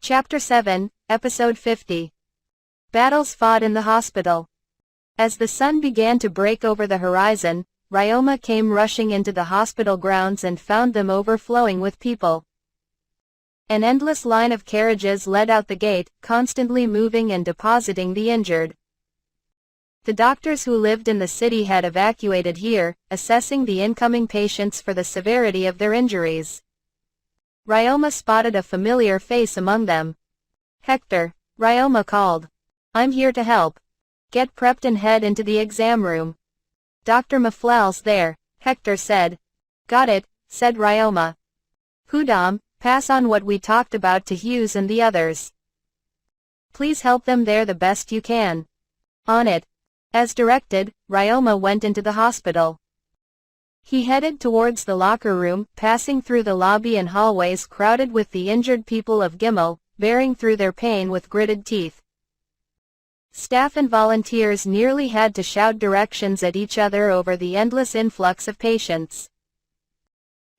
Chapter 7, Episode 50. Battles fought in the hospital. As the sun began to break over the horizon, Ryoma came rushing into the hospital grounds and found them overflowing with people. An endless line of carriages led out the gate, constantly moving and depositing the injured. The doctors who lived in the city had evacuated here, assessing the incoming patients for the severity of their injuries. Ryoma spotted a familiar face among them. "Hector," Ryoma called. "I'm here to help. Get prepped and head into the exam room. Dr. Maflal's there," Hector said. "Got it," said Ryoma. "Hudam, pass on what we talked about to Hughes and the others. Please help them there the best you can." "On it." As directed, Ryoma went into the hospital. He headed towards the locker room, passing through the lobby and hallways crowded with the injured people of Gimel, bearing through their pain with gritted teeth. Staff and volunteers nearly had to shout directions at each other over the endless influx of patients.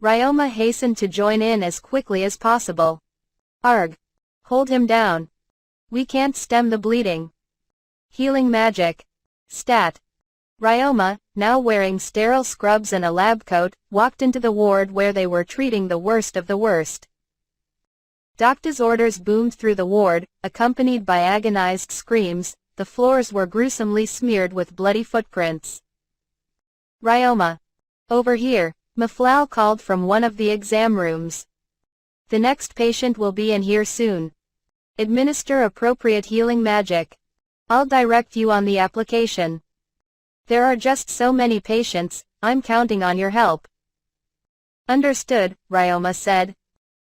Ryoma hastened to join in as quickly as possible. "Arg! Hold him down. We can't stem the bleeding. Healing magic. Stat." Ryoma, now wearing sterile scrubs and a lab coat, walked into the ward where they were treating the worst of the worst. Doctor's orders boomed through the ward, accompanied by agonized screams. The floors were gruesomely smeared with bloody footprints. "Ryoma. Over here," Maflal called from one of the exam rooms. "The next patient will be in here soon. Administer appropriate healing magic. I'll direct you on the application. There are just so many patients, I'm counting on your help." "Understood," Ryoma said.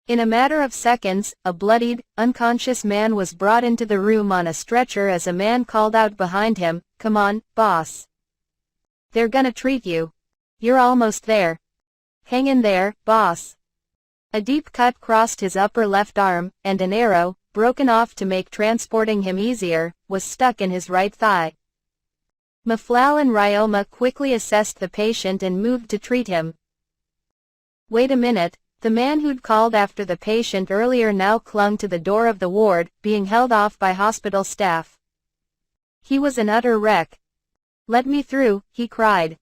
In a matter of seconds, a bloodied, unconscious man was brought into the room on a stretcher as a man called out behind him, "Come on, boss. They're gonna treat you. You're almost there. Hang in there, boss." A deep cut crossed his upper left arm, and an arrow, broken off to make transporting him easier, was stuck in his right thigh. Maflal and Ryoma quickly assessed the patient and moved to treat him. "Wait a minute," the man who'd called after the patient earlier now clung to the door of the ward, being held off by hospital staff. He was an utter wreck. "Let me through," he cried.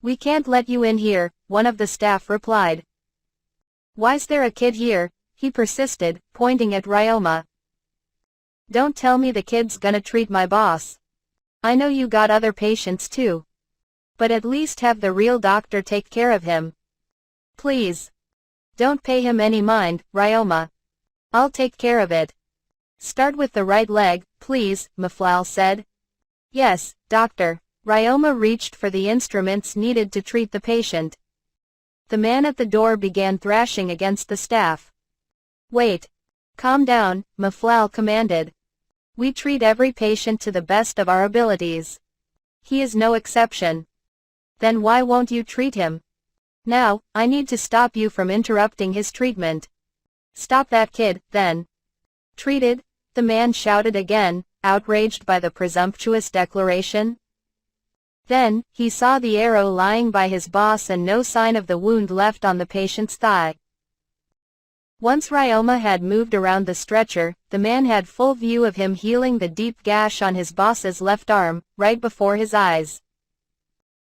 "We can't let you in here," one of the staff replied. "Why's there a kid here?" he persisted, pointing at Ryoma. "Don't tell me the kid's gonna treat my boss. I know you got other patients too. But at least have the real doctor take care of him. Please. Don't pay him any mind, Ryoma. I'll take care of it. Start with the right leg, please," Maflal said. "Yes, doctor." Ryoma reached for the instruments needed to treat the patient. The man at the door began thrashing against the staff. "Wait. Calm down," Maflal commanded. "We treat every patient to the best of our abilities. He is no exception." "Then why won't you treat him?" "Now, I need to stop you from interrupting his treatment." "Stop that kid, then." "Treated?" the man shouted again, outraged by the presumptuous declaration. Then, he saw the arrow lying by his boss and no sign of the wound left on the patient's thigh. Once Ryoma had moved around the stretcher, the man had full view of him healing the deep gash on his boss's left arm, right before his eyes.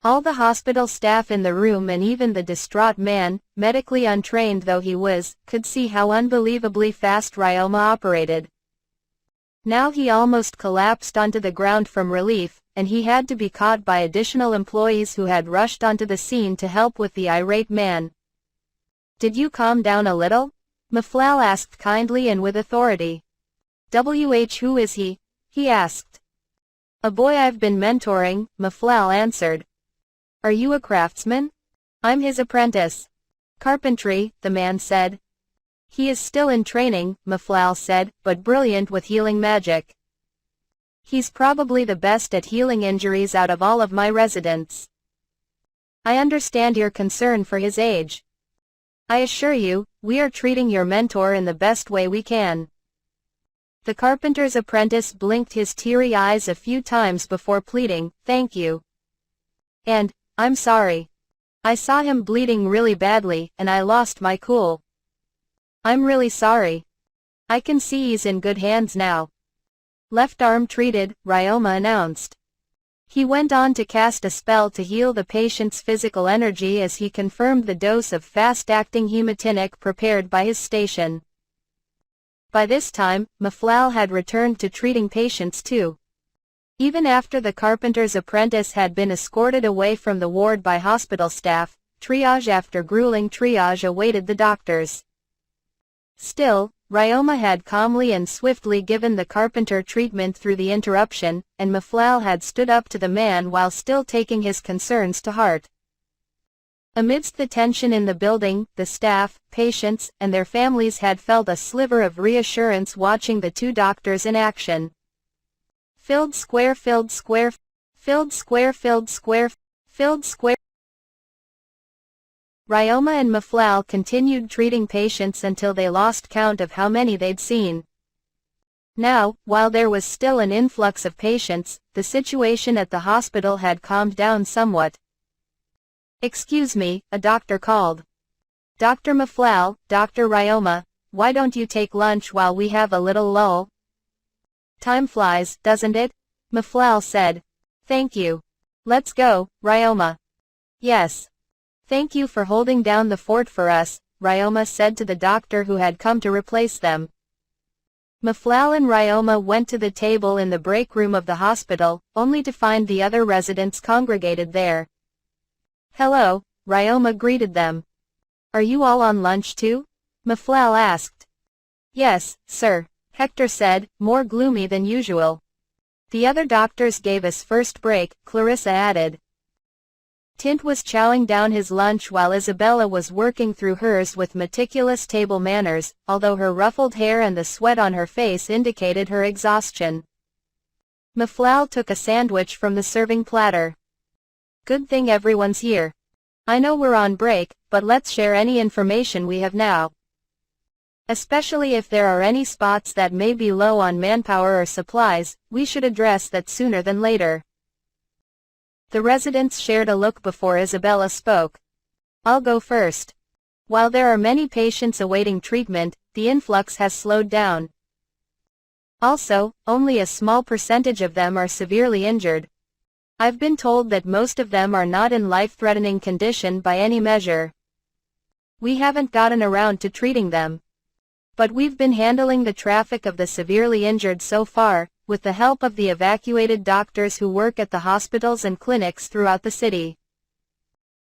All the hospital staff in the room and even the distraught man, medically untrained though he was, could see how unbelievably fast Ryoma operated. Now he almost collapsed onto the ground from relief, and he had to be caught by additional employees who had rushed onto the scene to help with the irate man. "Did you calm down a little?" Maflal asked kindly and with authority. Who is he?" he asked. "A boy I've been mentoring," Maflal answered. "Are you a craftsman?" "I'm his apprentice." "Carpentry," the man said. "He is still in training," Maflal said, "but brilliant with healing magic. He's probably the best at healing injuries out of all of my residents." "I understand your concern for his age. I assure you, we are treating your mentor in the best way we can." The carpenter's apprentice blinked his teary eyes a few times before pleading, "Thank you. And, I'm sorry. I saw him bleeding really badly, and I lost my cool." "I'm really sorry." I can see he's in good hands now. Left arm treated, Ryoma announced. He went on to cast a spell to heal the patient's physical energy as he confirmed the dose of fast-acting hematinic prepared by his station. By this time, Maflal had returned to treating patients too. Even after the carpenter's apprentice had been escorted away from the ward by hospital staff, triage after grueling triage awaited the doctors. Still, Ryoma had calmly and swiftly given the carpenter treatment through the interruption, and Maflal had stood up to the man while still taking his concerns to heart. Amidst the tension in the building, the staff, patients, and their families had felt a sliver of reassurance watching the two doctors in action. Filled square, filled square, filled square, filled square, filled square. Ryoma and Maflal continued treating patients until they lost count of how many they'd seen. Now, while there was still an influx of patients, the situation at the hospital had calmed down somewhat. "Excuse me," a doctor called. "Dr. Maflal, Dr. Ryoma, why don't you take lunch while we have a little lull?" "Time flies, doesn't it?" Maflal said. "Thank you. Let's go, Ryoma." "Yes. Thank you for holding down the fort for us," Ryoma said to the doctor who had come to replace them. Maflal and Ryoma went to the table in the break room of the hospital, only to find the other residents congregated there. "Hello," Ryoma greeted them. "Are you all on lunch too?" Maflal asked. "Yes, sir," Hector said, more gloomy than usual. "The other doctors gave us first break," Clarissa added. Tint was chowing down his lunch while Isabella was working through hers with meticulous table manners, although her ruffled hair and the sweat on her face indicated her exhaustion. Maflal took a sandwich from the serving platter. "Good thing everyone's here. I know we're on break, but let's share any information we have now. Especially if there are any spots that may be low on manpower or supplies, we should address that sooner than later." The residents shared a look before Isabella spoke. "I'll go first. While there are many patients awaiting treatment, the influx has slowed down. Also, only a small percentage of them are severely injured. I've been told that most of them are not in life-threatening condition by any measure. We haven't gotten around to treating them. But we've been handling the traffic of the severely injured so far, with the help of the evacuated doctors who work at the hospitals and clinics throughout the city.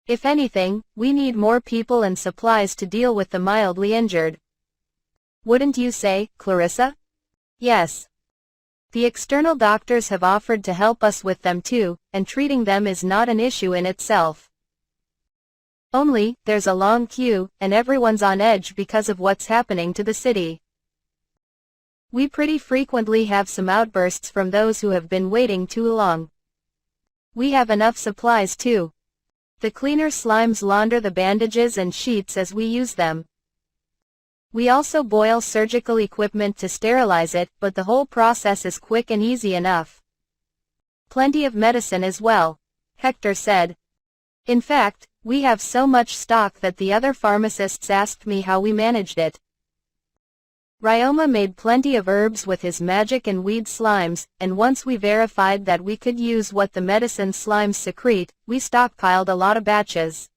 If anything, we need more people and supplies to deal with the mildly injured. Wouldn't you say, Clarissa?" "Yes. The external doctors have offered to help us with them too, and treating them is not an issue in itself. Only, there's a long queue, and everyone's on edge because of what's happening to the city. We pretty frequently have some outbursts from those who have been waiting too long. We have enough supplies too. The cleaner slimes launder the bandages and sheets as we use them. We also boil surgical equipment to sterilize it, but the whole process is quick and easy enough. Plenty of medicine as well," Hector said. "In fact, we have so much stock that the other pharmacists asked me how we managed it. Ryoma made plenty of herbs with his magic and weed slimes, and once we verified that we could use what the medicine slimes secrete, we stockpiled a lot of batches.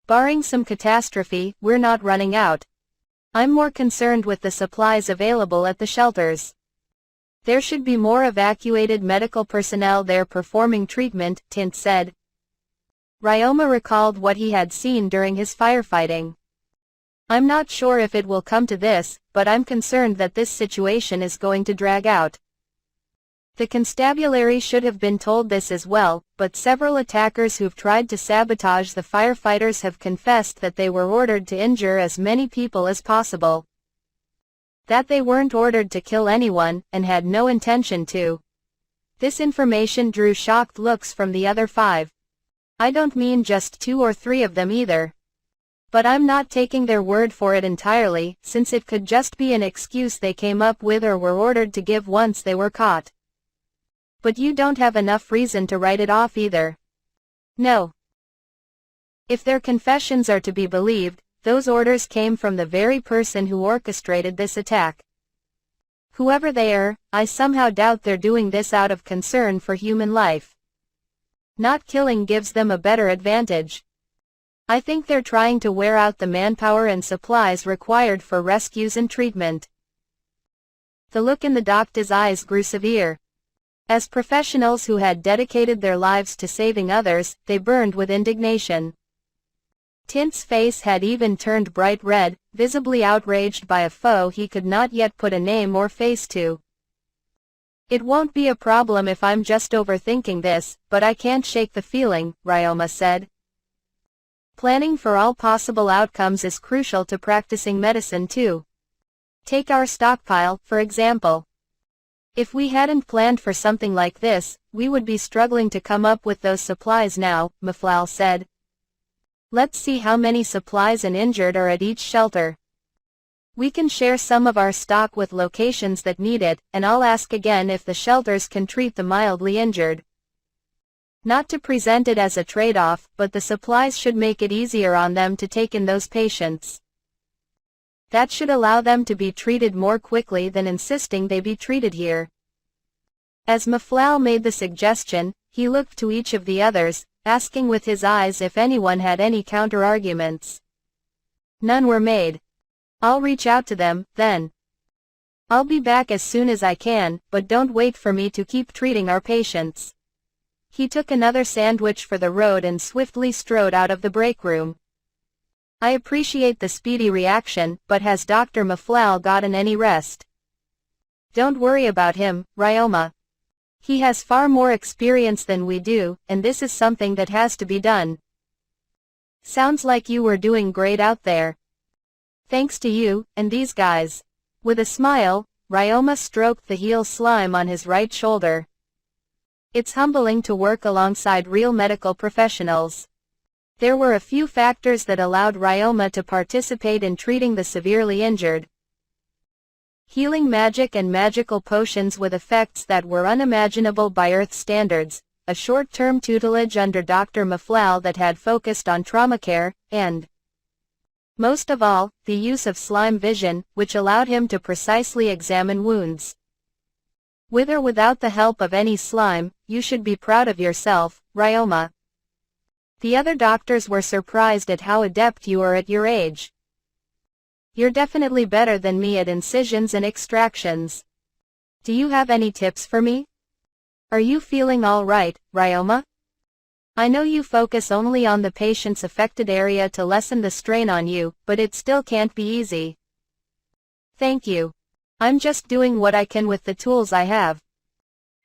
Barring some catastrophe, we're not running out. I'm more concerned with the supplies available at the shelters. There should be more evacuated medical personnel there performing treatment," Tint said. Ryoma recalled what he had seen during his firefighting. "I'm not sure if it will come to this, but I'm concerned that this situation is going to drag out. The constabulary should have been told this as well, but several attackers who've tried to sabotage the firefighters have confessed that they were ordered to injure as many people as possible. That they weren't ordered to kill anyone, and had no intention to." This information drew shocked looks from the other 5. "I don't mean just 2 or 3 of them either. But I'm not taking their word for it entirely, since it could just be an excuse they came up with or were ordered to give once they were caught. But you don't have enough reason to write it off either." "No. If their confessions are to be believed, those orders came from the very person who orchestrated this attack. Whoever they are, I somehow doubt they're doing this out of concern for human life. Not killing gives them a better advantage. I think they're trying to wear out the manpower and supplies required for rescues and treatment. The look in the doctor's eyes grew severe. As professionals who had dedicated their lives to saving others, they burned with indignation. Tint's face had even turned bright red, visibly outraged by a foe he could not yet put a name or face to. It won't be a problem if I'm just overthinking this, but I can't shake the feeling, Ryoma said. Planning for all possible outcomes is crucial to practicing medicine too. Take our stockpile, for example. If we hadn't planned for something like this, we would be struggling to come up with those supplies now, Maflal said. Let's see how many supplies and injured are at each shelter. We can share some of our stock with locations that need it, and I'll ask again if the shelters can treat the mildly injured. Not to present it as a trade-off, but the supplies should make it easier on them to take in those patients. That should allow them to be treated more quickly than insisting they be treated here. As Maflal made the suggestion, he looked to each of the others, asking with his eyes if anyone had any counter-arguments. None were made. I'll reach out to them, then. I'll be back as soon as I can, but don't wait for me to keep treating our patients. He took another sandwich for the road and swiftly strode out of the break room. I appreciate the speedy reaction, but has Dr. Maflal gotten any rest? Don't worry about him, Ryoma. He has far more experience than we do, and this is something that has to be done. Sounds like you were doing great out there. Thanks to you, and these guys. With a smile, Ryoma stroked the heel slime on his right shoulder. It's humbling to work alongside real medical professionals. There were a few factors that allowed Ryoma to participate in treating the severely injured. Healing magic and magical potions with effects that were unimaginable by Earth standards, a short-term tutelage under Dr. Maflal that had focused on trauma care, and, most of all, the use of slime vision, which allowed him to precisely examine wounds. With or without the help of any slime, you should be proud of yourself, Ryoma. The other doctors were surprised at how adept you are at your age. You're definitely better than me at incisions and extractions. Do you have any tips for me? Are you feeling all right, Ryoma? I know you focus only on the patient's affected area to lessen the strain on you, but it still can't be easy. Thank you. I'm just doing what I can with the tools I have.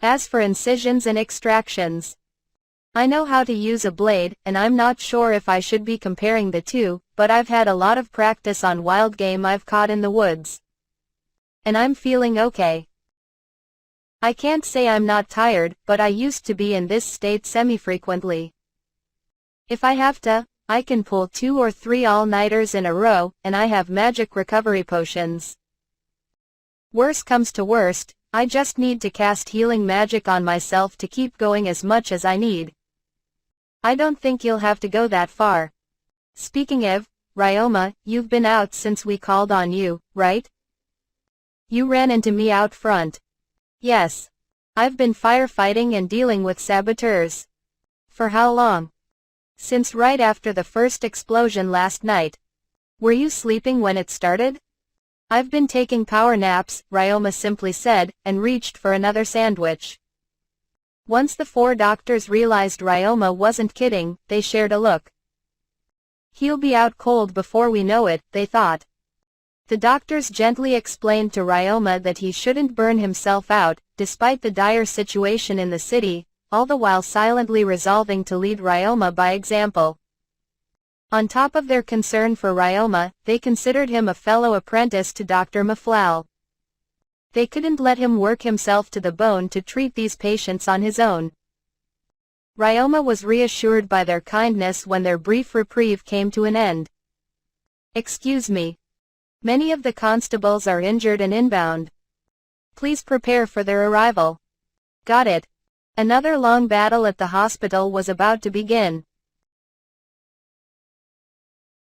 As for incisions and extractions, I know how to use a blade, and I'm not sure if I should be comparing the two, but I've had a lot of practice on wild game I've caught in the woods. And I'm feeling okay. I can't say I'm not tired, but I used to be in this state semi-frequently. If I have to, I can pull 2 or 3 all-nighters in a row, and I have magic recovery potions. Worst comes to worst, I just need to cast healing magic on myself to keep going as much as I need. I don't think you'll have to go that far. Speaking of, Ryoma, you've been out since we called on you, right? You ran into me out front. Yes. I've been firefighting and dealing with saboteurs. For how long? Since right after the first explosion last night. Were you sleeping when it started? I've been taking power naps, Ryoma simply said, and reached for another sandwich. Once the 4 doctors realized Ryoma wasn't kidding, they shared a look. He'll be out cold before we know it, they thought. The doctors gently explained to Ryoma that he shouldn't burn himself out, despite the dire situation in the city, all the while silently resolving to lead Ryoma by example. On top of their concern for Ryoma, they considered him a fellow apprentice to Dr. Maflal. They couldn't let him work himself to the bone to treat these patients on his own. Ryoma was reassured by their kindness when their brief reprieve came to an end. Excuse me. Many of the constables are injured and inbound. Please prepare for their arrival. Got it. Another long battle at the hospital was about to begin.